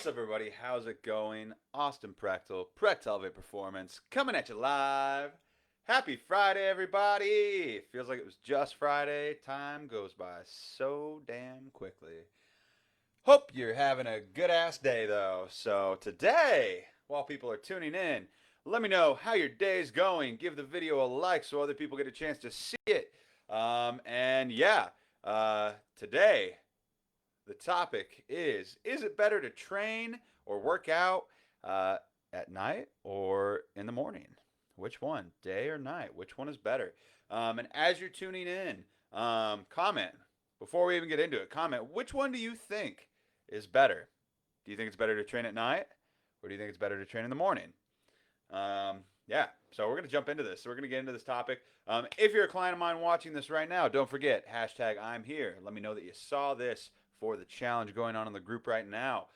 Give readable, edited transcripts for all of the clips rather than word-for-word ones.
What's up, everybody? How's it going? Austin Prechtel, Prechtel Elevate Performance, coming at you live. Happy Friday, everybody! Feels like it was just Friday. Time goes by so damn quickly. Hope you're having a good ass day, though. So, today, while people are tuning in, let me know how your day's going. Give the video a like so other people get a chance to see it. And yeah, today, the topic is it better to train or work out uh, at night or in the morning? Which one? Day or night? Which one is better? And as you're tuning in, comment. Before we even get into it, comment which one do you think is better? Do you think it's better to train at night or do you think it's better to train in the morning? Yeah, so we're going to jump into this. So we're going to get into this topic. If you're a client of mine watching this right now, don't forget, hashtag I'm here. Let me know that you saw this for the challenge going on in the group right now.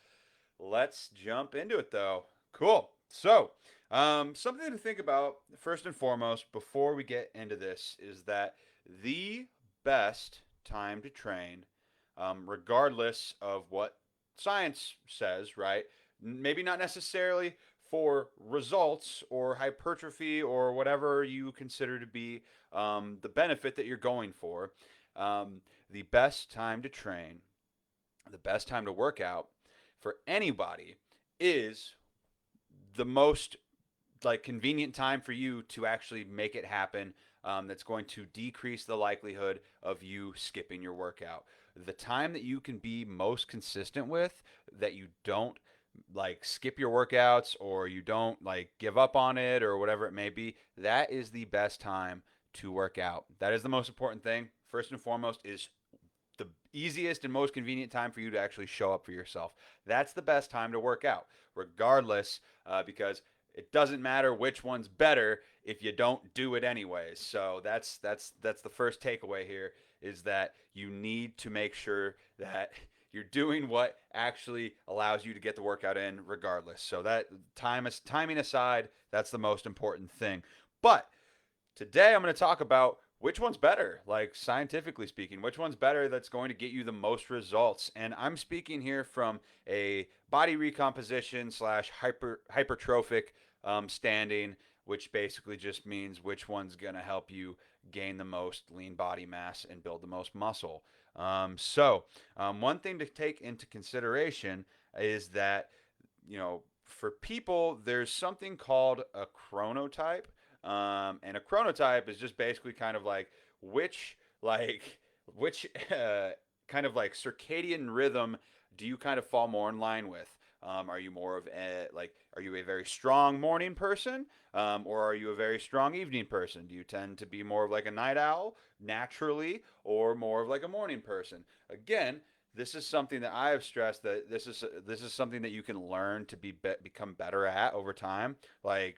Let's jump into it, though. Cool. So, something to think about, first and foremost, before we get into this, is that the best time to train, regardless of what science says, right? Maybe not necessarily for results or hypertrophy or whatever you consider to be the benefit that you're going for. The best time to train, the best time to work out for anybody is the most like convenient time for you to actually make it happen. That's going to decrease the likelihood of you skipping your workout. The time that you can be most consistent with, that you don't like skip your workouts or you don't like give up on it or whatever it may be, that is the best time to work out. That is the most important thing. First and foremost is the easiest and most convenient time for you to actually show up for yourself. That's the best time to work out, regardless, because it doesn't matter which one's better if you don't do it anyways. So that's the first takeaway here is that you need to make sure that you're doing what actually allows you to get the workout in regardless. So that timing aside, that's the most important thing. But today I'm going to talk about which one's better, like scientifically speaking, which one's better that's going to get you the most results. And I'm speaking here from a body recomposition slash hypertrophic standing, which basically just means which one's going to help you gain the most lean body mass and build the most muscle. One thing to take into consideration is that, for people, there's something called a chronotype. And a chronotype is just basically kind of like which like which kind of like circadian rhythm do you kind of fall more in line with? Are you more of a are you a very strong morning person, or are you a very strong evening person? Do you tend to be more of like a night owl naturally, or more of like a morning person? Again, this is something that I have stressed that this is something that you can learn to become better at over time. Like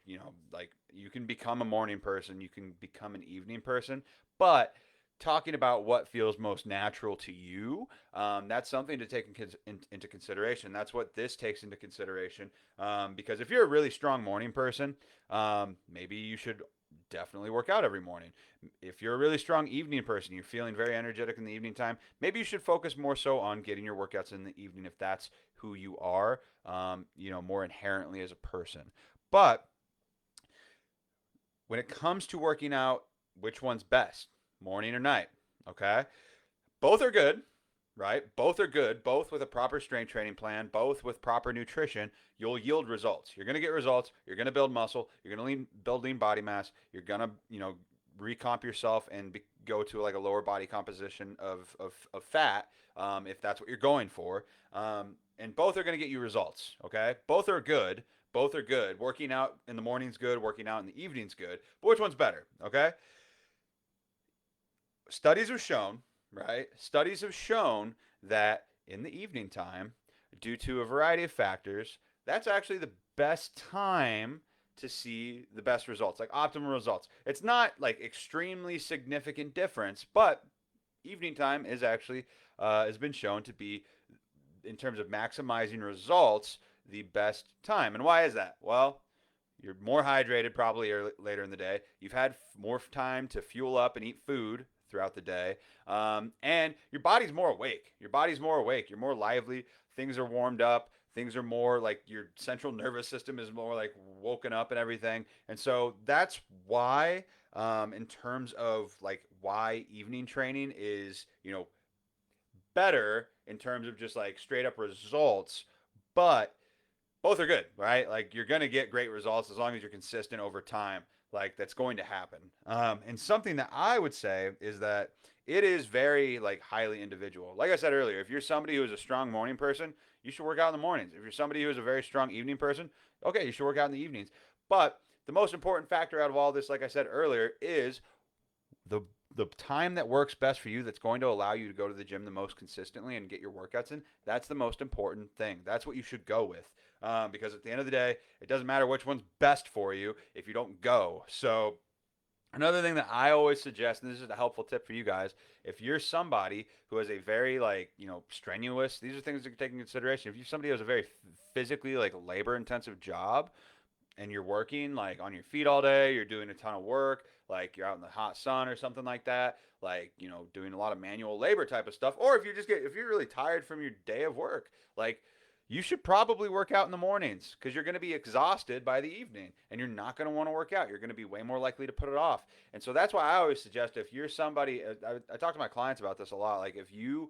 you can become a morning person, you can become an evening person, but talking about what feels most natural to you, that's something to take into consideration. That's what this takes into consideration. Because if you're a really strong morning person, maybe you should definitely work out every morning. If you're a really strong evening person, you're feeling very energetic in the evening time, maybe you should focus more so on getting your workouts in the evening if that's who you are, more inherently as a person. But when it comes to working out, which one's best, morning or night? Okay. Both are good, right? Both are good. Both with a proper strength training plan, both with proper nutrition, you'll yield results. You're going to get results. You're going to build muscle. You're going to build lean body mass. You're going to, recomp yourself and go to like a lower body composition of fat, if that's what you're going for. And both are going to get you results. Okay. Both are good. Both are good. Working out in the morning's good. Working out in the evening's good. But which one's better? Okay. Studies have shown, right? Studies have shown that in the evening time, due to a variety of factors, that's actually the best time to see the best results, like optimal results. It's not like extremely significant difference, but evening time is actually has been shown to be, in terms of maximizing results, the best time. And why is that? Well, you're more hydrated probably later in the day. You've had more time to fuel up and eat food throughout the day. And your body's more awake. Your body's more awake. You're more lively. Things are warmed up. Things are more like your central nervous system is more like woken up and everything. And so that's why, in terms of like why evening training is, better in terms of just like straight up results, but both are good, right? Like you're going to get great results as long as you're consistent over time. Like that's going to happen. And something that I would say is that it is very like highly individual. Like I said earlier, if you're somebody who is a strong morning person, you should work out in the mornings. If you're somebody who is a very strong evening person, okay, you should work out in the evenings. But the most important factor out of all this, like I said earlier, is the the time that works best for you, that's going to allow you to go to the gym the most consistently and get your workouts in. That's the most important thing. That's what you should go with, because at the end of the day, it doesn't matter which one's best for you if you don't go. So another thing that I always suggest, and this is a helpful tip for you guys, if you're somebody who has a very like strenuous, these are things to take into consideration. If you're somebody who has a very physically like labor intensive job, and you're working like on your feet all day, you're doing a ton of work, like you're out in the hot sun or something like that, like, doing a lot of manual labor type of stuff, or if you're really tired from your day of work, like you should probably work out in the mornings because you're going to be exhausted by the evening and you're not going to want to work out. You're going to be way more likely to put it off. And so that's why I always suggest, if you're somebody, I talk to my clients about this a lot, like if you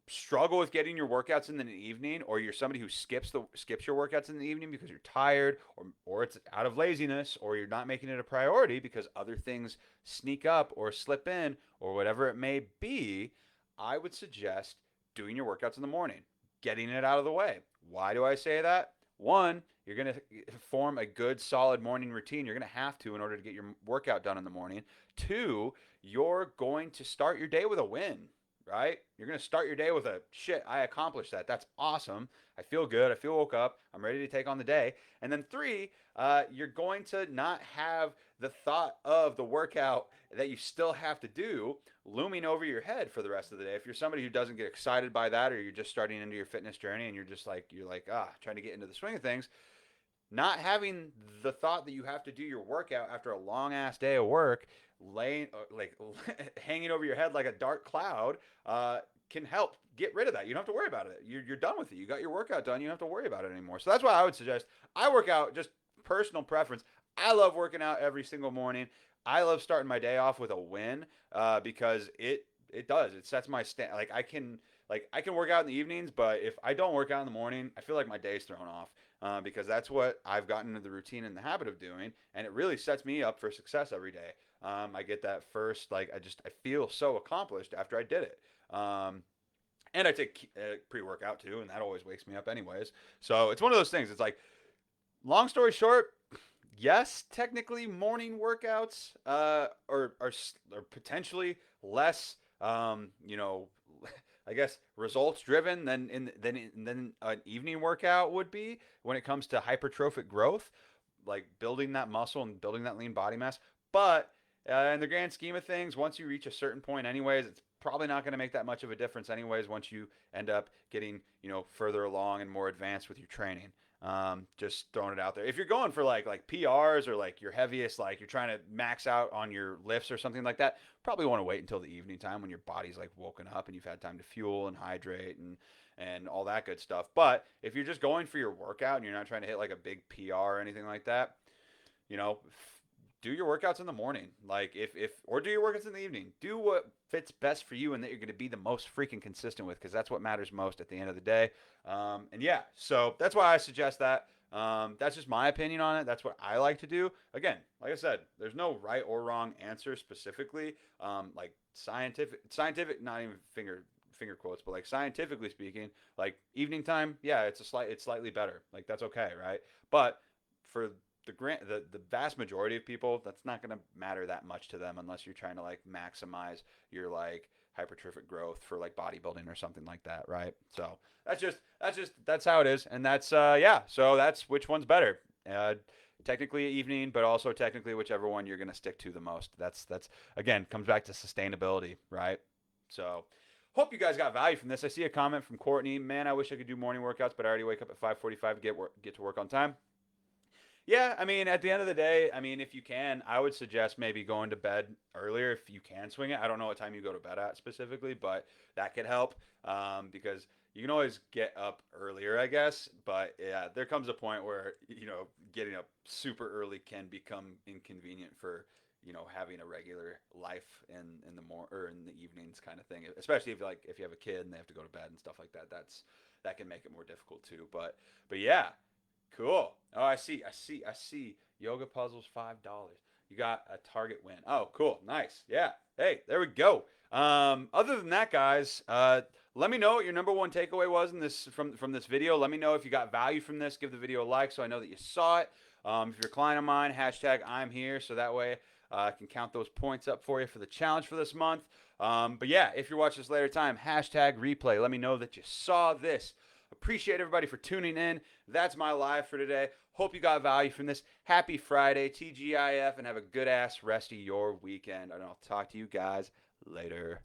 struggle with getting your workouts in the evening, or you're somebody who skips your workouts in the evening because you're tired, or it's out of laziness, or you're not making it a priority because other things sneak up or slip in or whatever it may be, I would suggest doing your workouts in the morning, getting it out of the way. Why do I say that? One, you're going to form a good solid morning routine. You're going to have to in order to get your workout done in the morning. Two, you're going to start your day with a win, right? You're going to start your day with a shit, I accomplished that. That's awesome. I feel good. I feel woke up. I'm ready to take on the day. And then three, you're going to not have the thought of the workout that you still have to do looming over your head for the rest of the day. If you're somebody who doesn't get excited by that, or you're just starting into your fitness journey and you're like, trying to get into the swing of things, not having the thought that you have to do your workout after a long ass day of work, laying like hanging over your head like a dark cloud, can help get rid of that. You don't have to worry about it. You're done with it. You got your workout done. You don't have to worry about it anymore. So that's why I would suggest, I work out, just personal preference. I love working out every single morning. I love starting my day off with a win, because it sets my stand. I can work out in the evenings, but if I don't work out in the morning, I feel like my day's thrown off, because that's what I've gotten into the routine and the habit of doing, and it really sets me up for success every day. I get that first, like I feel so accomplished after I did it. And I take pre-workout too, and that always wakes me up anyways. So it's one of those things. It's like, long story short, yes, technically morning workouts are potentially less, I guess, results driven than an evening workout would be when it comes to hypertrophic growth, like building that muscle and building that lean body mass. But in the grand scheme of things, once you reach a certain point, anyways, it's probably not going to make that much of a difference, anyways. Once you end up getting further along and more advanced with your training. Just throwing it out there. If you're going for like PRs, or like your heaviest, like you're trying to max out on your lifts or something like that, probably want to wait until the evening time when your body's like woken up and you've had time to fuel and hydrate and all that good stuff. But if you're just going for your workout and you're not trying to hit like a big PR or anything like that, you know, do your workouts in the morning. Like if or do your workouts in the evening. Do what fits best for you and that you're going to be the most freaking consistent with, because that's what matters most at the end of the day. And yeah, so that's why I suggest that. That's just my opinion on it. That's what I like to do. Again, like I said, there's no right or wrong answer specifically. Like scientific, not even finger quotes, but like scientifically speaking, like evening time, yeah, it's slightly better. Like that's okay, right? But for the vast majority of people, that's not going to matter that much to them unless you're trying to like maximize your like hypertrophic growth for like bodybuilding or something like that, right? So that's how it is, and that's yeah. So that's which one's better. Technically evening, but also technically whichever one you're going to stick to the most. That's again comes back to sustainability, right? So hope you guys got value from this. I see a comment from Courtney. Man, I wish I could do morning workouts, but I already wake up at 5:45 to get to work on time. Yeah, I mean, at the end of the day, I mean, if you can, I would suggest maybe going to bed earlier if you can swing it. I don't know what time you go to bed at specifically, but that could help, because You can always get up earlier, I guess, but yeah, there comes a point where getting up super early can become inconvenient for having a regular life in the or in the evenings kind of thing. Especially if you have a kid and they have to go to bed and stuff like that. That can make it more difficult too. But yeah, cool. Oh, I see. Yoga puzzles $5. You got a target win. Oh, cool. Nice. Yeah. Hey, there we go. Other than that, guys, let me know what your number one takeaway was in this from this video. Let me know if you got value from this. Give the video a like so I know that you saw it. If you're a client of mine, hashtag I'm here so that way I can count those points up for you for the challenge for this month. But yeah, if you're watching this later time, hashtag replay. Let me know that you saw this. Appreciate everybody for tuning in. That's my live for today. Hope you got value from this. Happy Friday, TGIF, and have a good ass rest of your weekend. And I'll talk to you guys later.